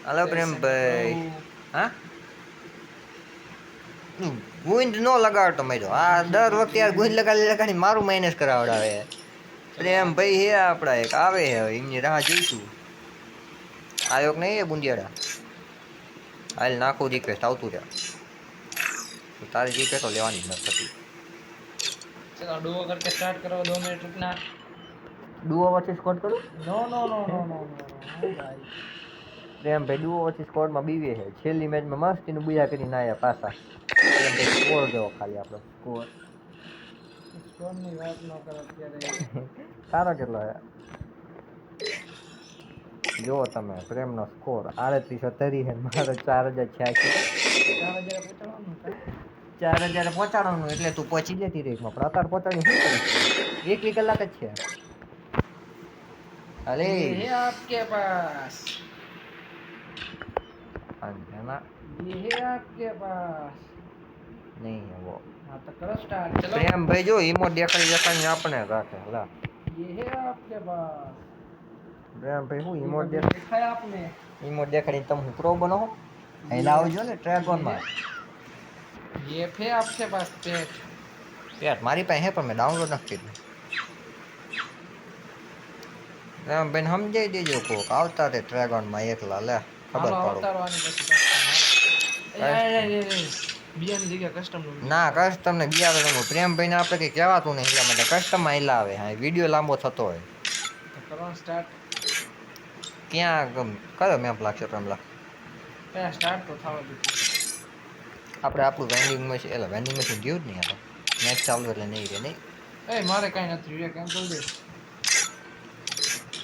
હાલો પ્રેમભાઈ. હા ગુંદ નો લગાડતો મેં આ દર વખતે યાર ગુંદ લગાડી મારું માઇનસ કરાવડાવે. પ્રેમભાઈ હે આપડા એક આવે હે એમની રાહ જોઈશું. આયોગ નહીં એ બુંદિયાળા હાલ નાખું રિક્વેસ્ટ આવતું રહ્યા તારી રિક્વેસ્ટ લેવાની જ નથી. चलो डुओ करके स्टार्ट करो 2 मिनट रुकना ડુઓ વર્સિસ સ્કોડ કરું. No no no no no no भाई પ્રેમભાઈ ડુઓ વર્સિસ સ્કોડમાં બીવે છે છેલ્લી મેચમાં મસ્તીનું બુયા કરીને આયા પાછા. પ્રેમભાઈ સ્કોર દેવો ખાલી આપણો સ્કોર स्कोर ની વાત ન કરો અત્યારે તારો કેટલો છે જો તમે પ્રેમનો સ્કોર 3830 છે મારો 4086 4000 પહોંચાડવાનું એટલે તું પહોંચી જતી રેસમાં પણ અત્યારે પહોંચાડી શું કરીશ એક કલાક જ છે. અરે ये है आपके पास अंजना ये है आपके पास नहीं है वो हाँ तो करो स्टार्ट चलो प्रेम भाई जो इमोट देखाड़ी अपने राखे ला ये है आपके पास प्रेम भाई હું ઇમોટ दिखाया आपने ઇમોટ દેખાડીને તમે પ્રો બનો અહીં લાવજો ને ડ્રેગન માં ये है आपके पास पेट યાર મારી પાસે હે પણ મેં ડાઉનલોડ નથી કર્યું. પ્રેમ ભાઈ સમજાઈ દેજો કોક આવતા તે ડ્રેગન માં એકલા લે ખબર હાલો પડો અવતારવાની પછી કસ્ટમ બીજાની જગ્યા કસ્ટમ ના કસ્ટમ ને બીજા બધા પ્રેમ ભાઈ ને આપણે કઈ કહેવાતું નહીં એટલા માટે કસ્ટમ માં હિલા આવે હા વિડીયો લાંબો થતો હોય તો કરો સ્ટાર્ટ ક્યાં કયો મેપ લાગશે પ્રેમલા પહેલા સ્ટાર્ટ તો થવા દીધું આપણે આપણું વેન્ડિંગ મશીન એટલે વેન્ડિંગ મશીન ગયું જ નહીં આપણે મેચ ચાલુ એટલે નહીં રે નહીં એ મારે કઈ નથી રે કેમ કરી દે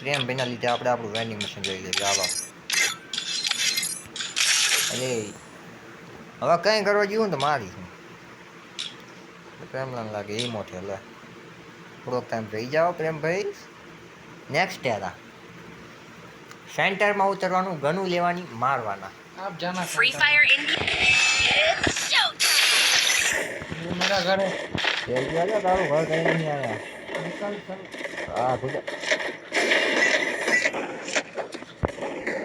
પ્રેમ ભાઈના લીધે આપણે આપણું વેન્ડિંગ મશીન જોઈ લઈએ ચાલો અરે હવે કંઈ કરવા જેવું ને તો મારી પ્રેમલાને લાગે એ મોટે લે થોડોક ટાઈમ રહી જાઓ પ્રેમભાઈ નેક્સ્ટ એરા સેન્ટરમાં ઉતરવાનું ગનું લેવાની મારવાના आप जाना Free Fire India. It's showtime. ये मेरा घर है તેલ પીવા તારું ઘર કઈ નહીં આવ્યા निकल चल હા ગુજરાત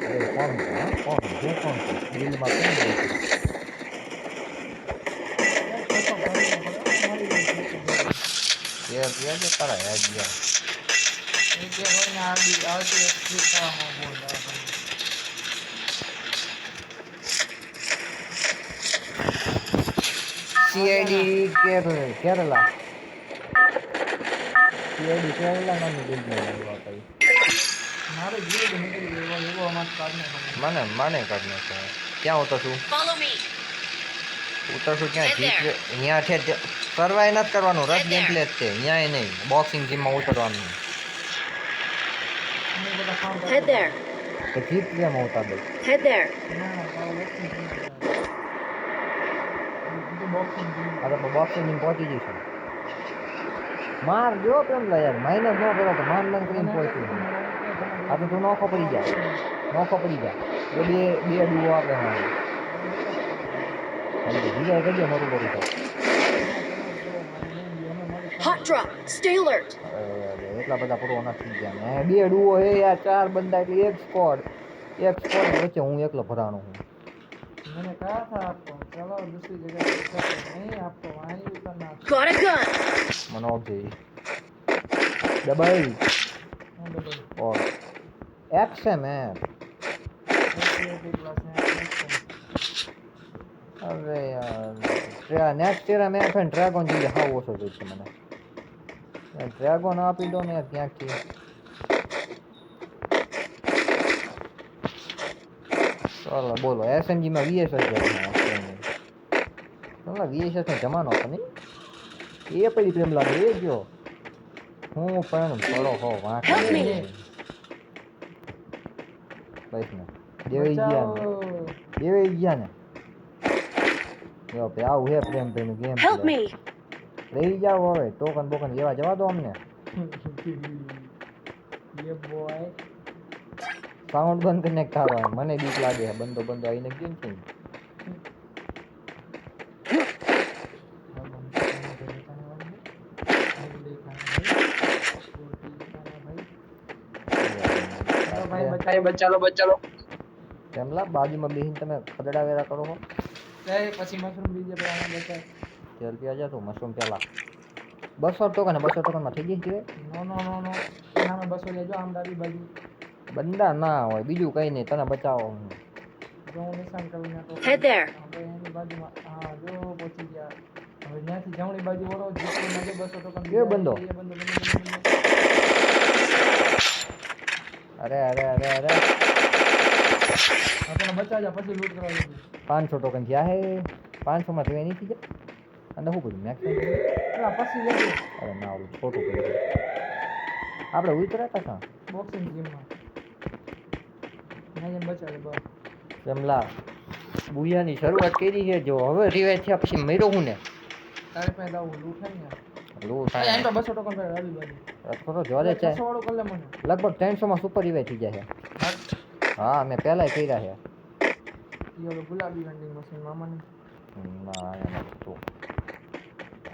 અરે કોણ છે હા? કોણ જે કોણ છે દિલમાં કોણ છે તેલ પીવા છે તારા હેડ ગયા एक कोई ना आदि आती है सीता हो बोल रहा है સીઆઈડી કેરલા સીઆઈડી કેરલા નામની બિલ્ડિંગ આવ્યા કઈ મારે જીવ નીકળી ગયો એવો અમાર કાઢને મને કાઢ નાખે ક્યાં ઉતરશું Follow me. ઉતરશું ક્યાં જીત અહીંયા છે સર્વાય નથી કરવાનું રસ ગેમ પ્લે જ છે અહીંયા નહીં બોક્સિંગ જીમમાં ઉતરવાનું Head there. તો જીત ગેમ ઉતાર દઉં Head there. અરે બોક્સિંગ જીમ પહોંચી જઈશું માર જો કેમ લે યાર માઇનસ ન કરો તો માન કરીને પહોંચી આ તો તું નોખો પડી જાય બે ડુઓ આપણે હા જીરા કરજો મોટું કરી દો Hot drop. Stay alert. એટલા બધા પૂરો નથી ગયા ને બે ડુઓ હે યાર ચાર બંદા એટલે એક સ્કોડ વચ્ચે હું એકલો ભરાણો હું मैंने कहा था आपको चलो दूसरी जगह नहीं आपको वहीं उतरना Got a gun. મને ઓબ્જે ડબલ और एक्स है मैं अरे यार नेक्स्ट तेरा मैं फिर ड्रैगन જોઈએ હા ઓછો જોઈએ મને ડ્રેગન આપી દો ને ક્યાંકથી ચાલો બોલો એસએમજી માં વીએસએસ ચાલો વીએસએસ નો જમાનો હતો નહીં એ પડી પ્રેમ લાગે એ જો હું પણ થોડો હો વાંક બસ ને દેવાઈ ગયા ને જો ભાઈ આવું હે પ્રેમ ભાઈ નું ગેમ Help me. રહી જાવ હવે ટોકન બોકન લેવા જવા દો અમને ये बॉय સાઉન્ડ બંધ કરીને ખાવા મને બીક લાગે બંધો આવીને કેમ છે भाई बचा लो તેમલા બાજુમાં બેહીને તમે ખદડા વેરા કરો છો એ પછી મશરૂમ બીજે પ્રમાણે બચાય. તેલ પ્યાજ હતું મશરૂમ પહેલા 200 ટોકન 200 ટોકનમાં થઈ ગઈ છે નો નો નો નો એનામે 200 લેજો આમ ડાબી બાજુ બંદા ના હોય બીજું કઈ નહીં તને બચાવો હું જો હું નિશાન કરું ને તો Head there. હવે એની બાજુમાં હા જો પહોંચી ગયા હવે ત્યાંથી જમણી બાજુ વળો જેટલું નજે 200 ટોકન એ બંદો. અરે આપણે બચાવજા પછી લૂંટ કરવા જઈએ 500 ટોકન થયા હે 500 માં થઈ નહીં થઈ જાય અને શું કર્યું મેક્સ પેલા પછી લેજો અરે ના ઓલું ખોટું કર્યું આપણે ઉતરાતા હતા બોક્સિંગ જીમમાં ના જેમ બચાવે બસ તેમલા બુયાની શરૂઆત કરી છે જો હવે રિવાઇઝ થયા પછી મર્યો હું ને તારે પાસે દાવું લૂંટ થાય ને લો એમ તો 200 ટોકન ભાઈ ડાબી બાજુ થોડો જોડે છે 600 વાળું કરી લે મને લગભગ 300 માં સુપર રિવાઇઝ થઈ જાય છે હા મેં પહેલાય કર્યા છે ઈ ઓલો ગુલાબી વેન્ડિંગ મશીન મામાની ના એમાં તો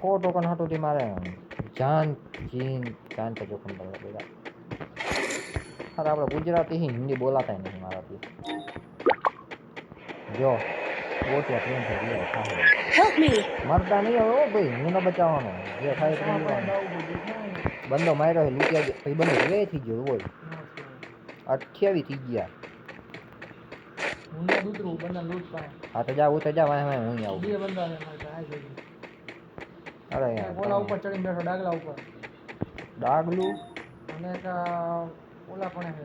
4 ટોકન હતું તે મારે જાન તો જોખમ પડે બધા અરે આપણે ગુજરાતી હિન્દી બોલાતા નથી મારાથી જો ગોટિયા ટ્રેન થઈ ગયો થાય Help me. મરતા નહીં હવે ઓ ભાઈ હું ન બચાવવાનો જે થાય તે લેવાનું. બંદો માર્યો છે લૂંટ્યા ગયો પછી બંદો રે થઈ ગયો બોલ 28 થઈ ગયા હું ને દૂતરું બંને લૂંટ પાય હા તો જા હું તો જા વાય હું આવું બે બંદા છે મારે આ જોઈ અરે ઓલા યાર ઉપર ચડીને બેઠો ડાગલા ઉપર ડાગલું અને એક ઓલા પણ છે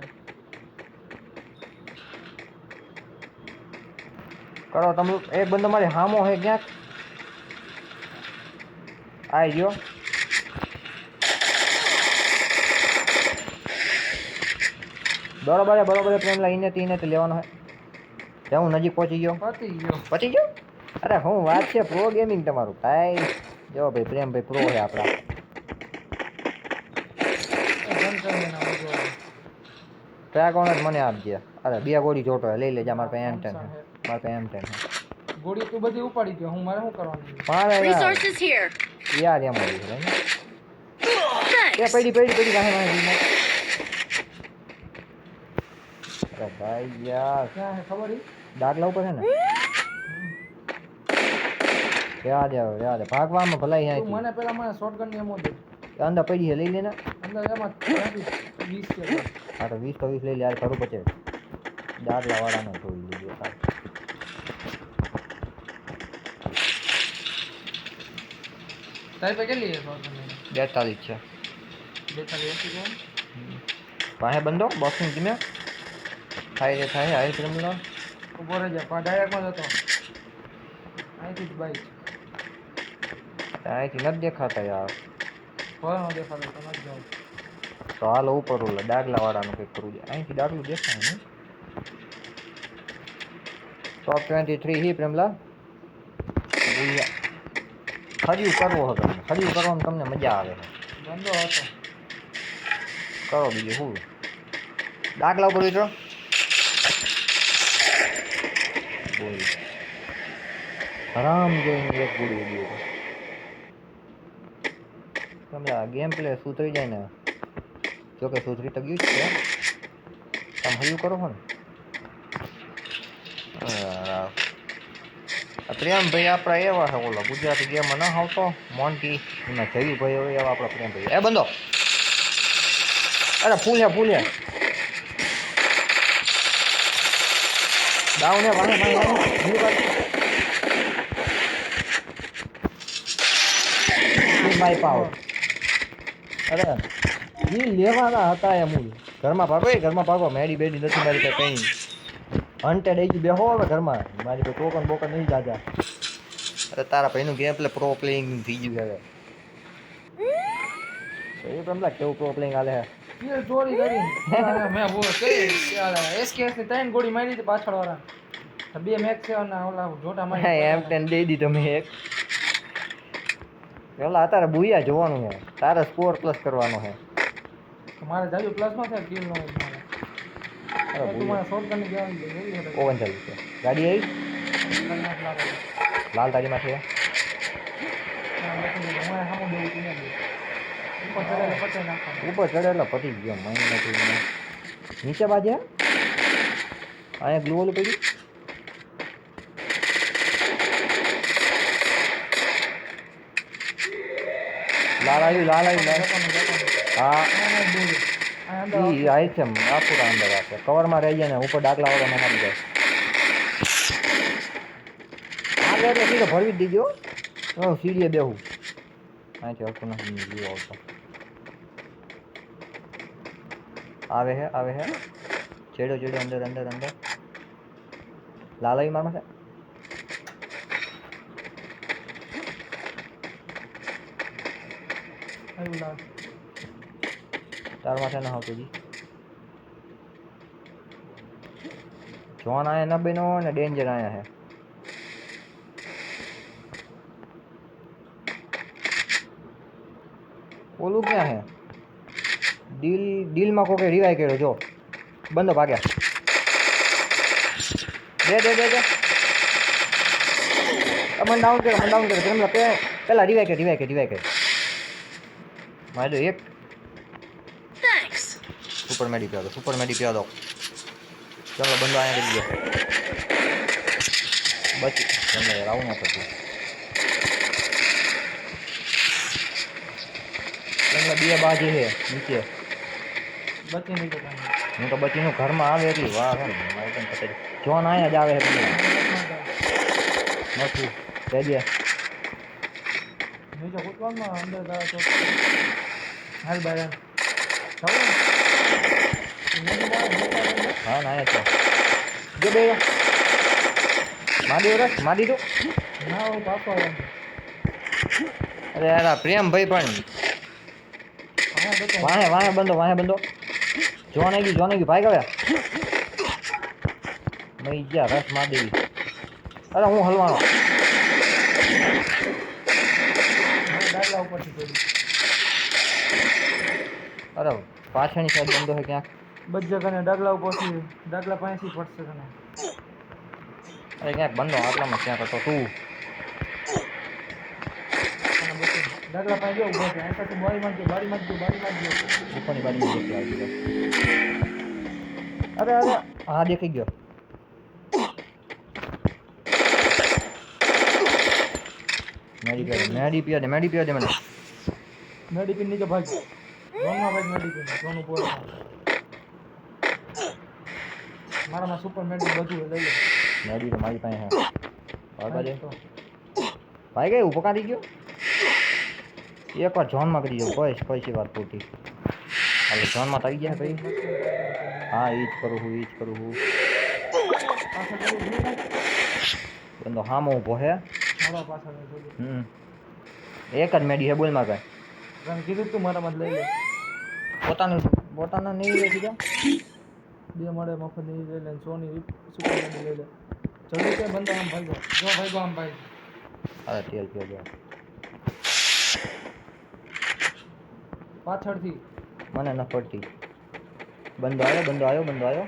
કરો તમે એક બંદો મારી હામો હે ક્યાંક આઈ ગયો બરોબર પ્રેમ લઈને તીને તે લેવાનો હે ત્યાં હું નજીક પહોંચી ગયો પતી ગયો અરે હું વાત છે પ્રો ગેમિંગ તમારું કાંઈ જો ભાઈ પ્રેમભાઈ પ્રો છે આપણા બંધ કરી દેના આવજો ટ્રેગોન જ મને આપજે અરે બે ગોળી જોતો હે લઈ લેજા મારા પાસે M10 મારા પાસે M10 ગોળી તું બધી ઉપાડી ગયો હું મારે શું કરવાનું મારે Resources here. યાર એમ આવી છે એ Thanks. પડી કાહે મારે અરે ભાઈ યાર ક્યાં છે ખબર ઈ ડાગલા ઉપર છે ને યાદ ભાગવામાં ભલાઈ તું અહીંથી મને પેલા મને શોટગન ની એમો દે અંદર પડી છે લઈ લેને અંદર એમાં 20 છે હા તો 20 લઈ લે યાર કરું પછી ડાગલા વાળાને જોઈ લીધો તારી પાસે કેટલી છે શોટગન 42 છે 42 છે પાસે બંધો બોક્સિંગ ધીમે થાય હાઈ ક્રિમિનલ ઉભો રહેજે ડાયરેક્ટ માં જતો અહીંથી જ બાઈક અહીંથી નથી દેખાતા યાર ભર નો દેખાતો તો નથી જાવ તો હાલો ઉપર ઓલા ડાગલા વાળાનું કંઈક કરવું છે અહીંથી ડાગલું દેખાય ને ટોપ 23 હી પ્રેમલા હરિયું કરવો હતો હરિયું કરવાનું તમને મજા આવે બંધો હતો કરો બીજું શું ડાગલા ઉપર ઉતરો બોલ હરામ જોઈને એક ગોળી ઉડી તમને આ ગેમ પ્લે સુધરી જાય ને જોકે સુધરી તો ગયું જ છે તમે હયું કરો છો ને પ્રેમભાઈ આપણા એવા છે ઓલો ગુજરાતી ગેમમાં ના આવતો મોન્ટી એમાં જયભાઈ હોય એવા આપણા પ્રેમભાઈ એ બંધો અરે ફૂલ્યા ડાઉન હે વાહે માય પાવર અરે ઈ લેવાના હતા એમ ઘરમાં ભાગો મેડી બેડી નથી મારી પાસે કંઈ હન્ટેડ આવી બેહો હવે ઘરમાં મારી પાસે ટોકન બોકન નહીં જાજા અરે તારા ભાઈનું ગેમ પ્લે પ્રો પ્લેઇંગ થઈ ગયું હવે તો એ પ્રમલા કેવું પ્રો પ્લેઇંગ હાલે હે એ ચોરી કરી મેં બોલ કરી એસકેએસ ની 3 ગોળી મારી હતી પાછળ વાળા બે મેચ છે અને ઓલા જોટા મારી M10 દઈ દીધો મેં એક પેલા તારે બુયા જોવાનું છે તારે સ્કોર પ્લસ કરવાનો છે મારે જાજુ પ્લસ માં થાય કિલ નો મારે અરે તું મને શોટગન ની ગેમ જોઈ લે 39 છે ગાડી આવી લાલ તારીમાં છે ઉપર ચડે એટલે પતી ગયો મહિને નીચે બાજે અહીંયા ગ્લુ ઓલું પડ્યું લાલ આવ્યું લાલ હા ઈ આઈ છે પૂરા અંદર આપે કવરમાં રહી જાય ને ઉપર ડાકલા વાળા મારી જાય આગળ એટલે સીધો ભરવી જ દીધો સીડીએ બેહું અહીંથી આવતો નથી જીવ આવતો આવે હે છેડો અંદર લાલ આવી મારમાં છે તાર માથે ના આવતું જી જોન આયા ન બનો ને ડેન્જર આયા હે ઓલું ક્યાં હે ડીલમાં કોકે રિવાઈ કર્યો જો બંધો ભાગ્યા દે મને ડાઉન કર્યો પેલા રિવાઈ કર મારે તો એક Thanks. સુપર મેડી પીવા દો ચાલો બંધો અહીંયા કરી દો બચી તમને રાવું ન થતું તમને બે બાજી છે નીચે બચી નહીં તો કાંઈ. હું તો બચીનું ઘરમાં આવે એટલી વાહ મારે પણ પતા જોન અહીંયા જ આવે છે નથી જઈએ નીચે કૂદવામાં અંદર ગયા તો હાલ બહાર જાવું હા ના અહીંયા છે જો બે મારી દો ના હું પાછો આવ્યો અરે યાર આ પ્રેમભાઈ પણ વાહે બંધો જોન આવી ગયું ભાઈ ગયા મઈ ગયા રસ માર દેવી અરે હું હલવાનો ડાગલા ઉપરથી પડી અરે પાછળની સાઈડ બંધો છે ક્યાંક બજ્જે કને ડાગલા ઉપરથી ડાગલા પાસેથી પડશે કને અરે ક્યાંક બંધો આટલામાં ક્યાંક હતો તું અને બચી ડાગલા પાસે જો ઉભો છે અહીંથી બારી માંગજો ઉપરની બાજુમાં દેખી આવી ગયો અરે હા દેખી ગયો મેડી પીવા દે મને મેડિપિન નીચે ભાગ રોનમાં ભાગ મેડિપિન રોનું પોર મારામાં સુપર મેડિક બધું લઈ લે મેડી તો મારી પાસે હે આગળ દે ભાઈ ગઈ ઉભો કાઢી ગયો એકવાર ઝોનમાં કરી દો કોઈ વાત પૂરતી હાલે ઝોનમાં તો આવી ગયા ભાઈ હા એ જ કરું હું બંધો હામો ઊભો હે મારા પાછળ એક જ મેડી હે બોલમાં કાંઈ કારણ કીધું તું મારામાં જ લઈ લે પોતાના નહીં લઈ દીધા બે મળે મફત નહીં લઈ લે સોની સુપર મેડિક લઈ લે જલ્દી કે બંદો આમ ભાઈ જો ભાઈ આમ ભાઈ અરે તેલ પીવા ગયો પાછળથી મને ન પડતી બંધો આવ્યો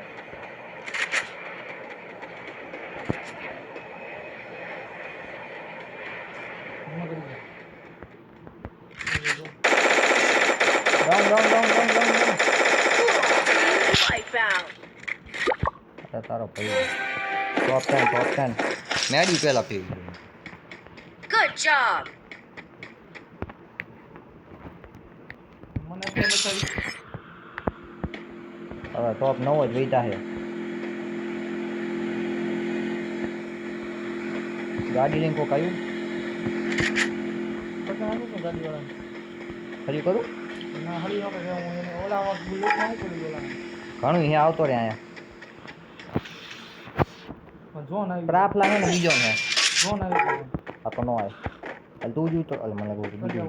ડાઉન I found. અરે તારો ભાઈ ટોપ 10 મેડી પેલા પી Good job. મને અત્યારે બતાવી હવે ટોપ 9 જ વૈતા છે ગાડી લઈને કોક આવ્યું પતા આનું છે ગાડીવાળા ફરી કરું ના હળી વખત હું એને ઓલામાં બુલેટ ના પડી ઓલા ઘણું અહીંયા આવતો રે અહીંયા પણ જોન આવી પ્રાફલા હે ને બીજો ને જોન આવી આ તો નો આવે હાલ તું જ તો હાલ મને કહું બીજું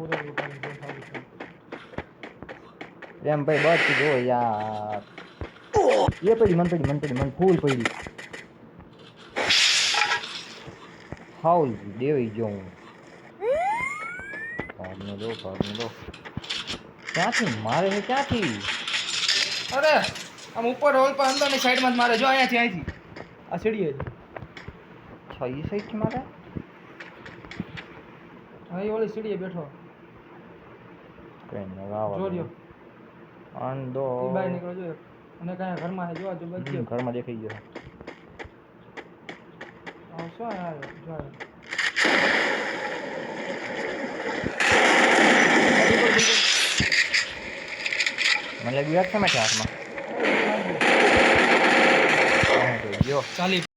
એમ ભાઈ બસ જો યાર એ પડી મન ફૂલ પડી હાઉલ દેવી જો હું ભાગને દો ક્યાંથી મારે છે ક્યાંથી અરે આમ ઉપર હોલ પર અંદરની સાઈડમાં જ મારે જો અહીંયાથી આ સીડીએ છ એ સાઈડથી મારે અહીં ઓલી સીડીએ બેઠો કઈ ન વાવા જોર્યો અંદો એ બાય નીકળો જો અને કાંઈ ઘરમાં જો આજુ બાજુ ઘરમાં દેખાઈ ગયો શું આવે જો મને લાગ્યું યાદ શેમાં છે હાથમાં જો ચાલી